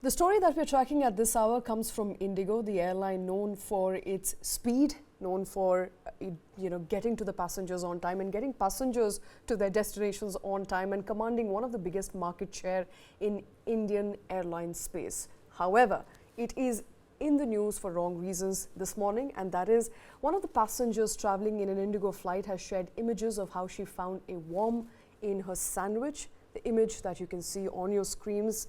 The story that we're tracking at this hour comes from IndiGo, the airline known for its speed, known for getting to the passengers on time and getting passengers to their destinations on time and commanding one of the biggest market share in Indian airline space. However, it is in the news for wrong reasons this morning, and that is one of the passengers traveling in an IndiGo flight has shared images of how she found a worm in her sandwich. The image that you can see on your screens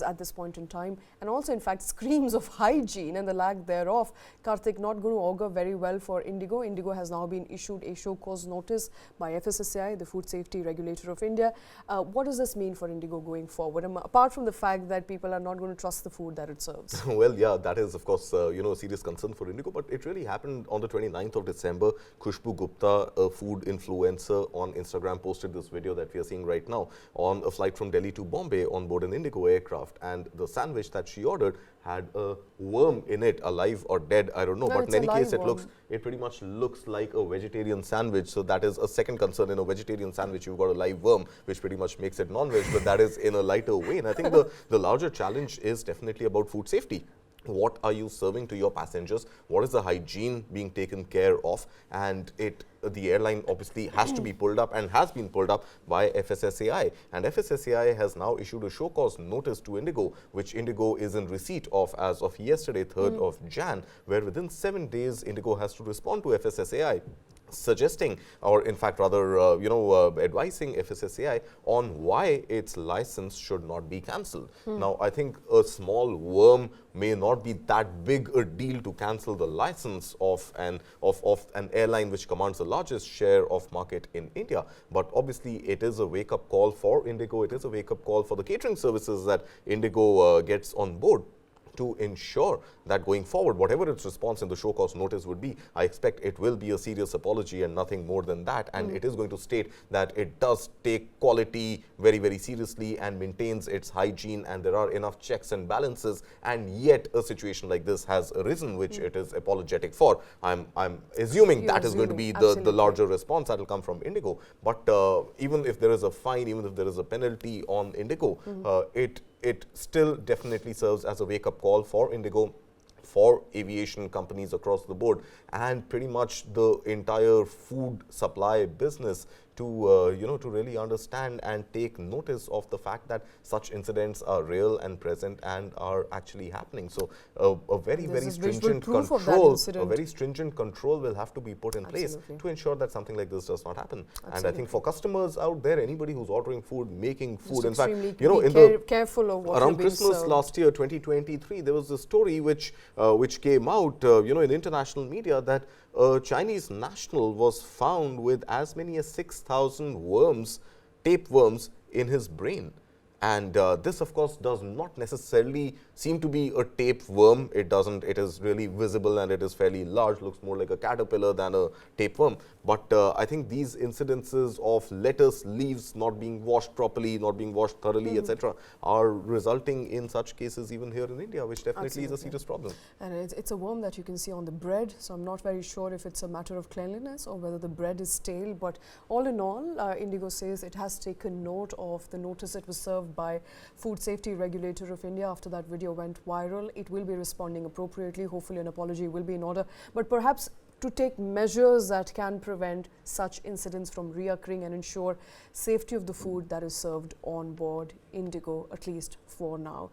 at this point in time, and also in fact screams of hygiene and the lack thereof. Kartik, not going to augur very well for IndiGo. IndiGo has now been issued a show cause notice by FSSAI, the food safety regulator of India. What does this mean for IndiGo going forward, apart from the fact that people are not going to trust the food that it serves? Well, yeah, that is of course a serious concern for IndiGo, but it really happened on the 29th of December. Khushboo Gupta, a food influencer on Instagram, posted this video that we are seeing right now on a flight from Delhi to Bombay on board an IndiGo aircraft, and the sandwich that she ordered had a worm in it, alive or dead, I don't know, but in any case it pretty much looks like a vegetarian sandwich. So that is a second concern. In a vegetarian sandwich you've got a live worm, which pretty much makes it non-veg, but that is in a lighter way. And I think the larger challenge is definitely about food safety. What are you serving to your passengers? What is the hygiene being taken care of? And the airline obviously has to be pulled up and has been pulled up by FSSAI. And FSSAI has now issued a show cause notice to IndiGo, which IndiGo is in receipt of as of yesterday, 3rd of Jan, where within 7 days IndiGo has to respond to FSSAI, suggesting, or in fact rather advising FSSAI on why its license should not be cancelled. Now I think a small worm may not be that big a deal to cancel the license of an airline which commands the largest share of market in India, but obviously it is a wake-up call for IndiGo. It is a wake-up call for the catering services that IndiGo gets on board, to ensure that going forward, whatever its response in the show cause notice would be, I expect it will be a serious apology and nothing more than that. And it is going to state that it does take quality very, very seriously and maintains its hygiene, and there are enough checks and balances, and yet a situation like this has arisen, which it is apologetic for. I'm assuming that is going to be the larger response that will come from IndiGo. But even if there is a fine, even if there is a penalty on IndiGo, it still definitely serves as a wake-up call for IndiGo, for aviation companies across the board, and pretty much the entire food supply business to to really understand and take notice of the fact that such incidents are real and present and are actually happening. So a very stringent control will have to be put in place to ensure that something like this does not happen. And I think for customers out there, anybody who's ordering food, making food, in fact, careful of what around Christmas last year, 2023, there was a story which came out in international media that a Chinese national was found with as many as 6,000 worms, tapeworms, in his brain. And this, of course, does not necessarily seem to be a tapeworm. It doesn't. It is really visible and it is fairly large, looks more like a caterpillar than a tapeworm. But I think these incidences of lettuce leaves not being washed properly, not being washed thoroughly, etc., are resulting in such cases even here in India, which definitely is a serious problem. And it's a worm that you can see on the bread, so I'm not very sure if it's a matter of cleanliness or whether the bread is stale. But all in all, IndiGo says it has taken note of the notice it was served by food safety regulator of India after that video went viral. It will be responding appropriately. Hopefully an apology will be in order, but perhaps to take measures that can prevent such incidents from reoccurring and ensure safety of the food that is served on board IndiGo, at least for now.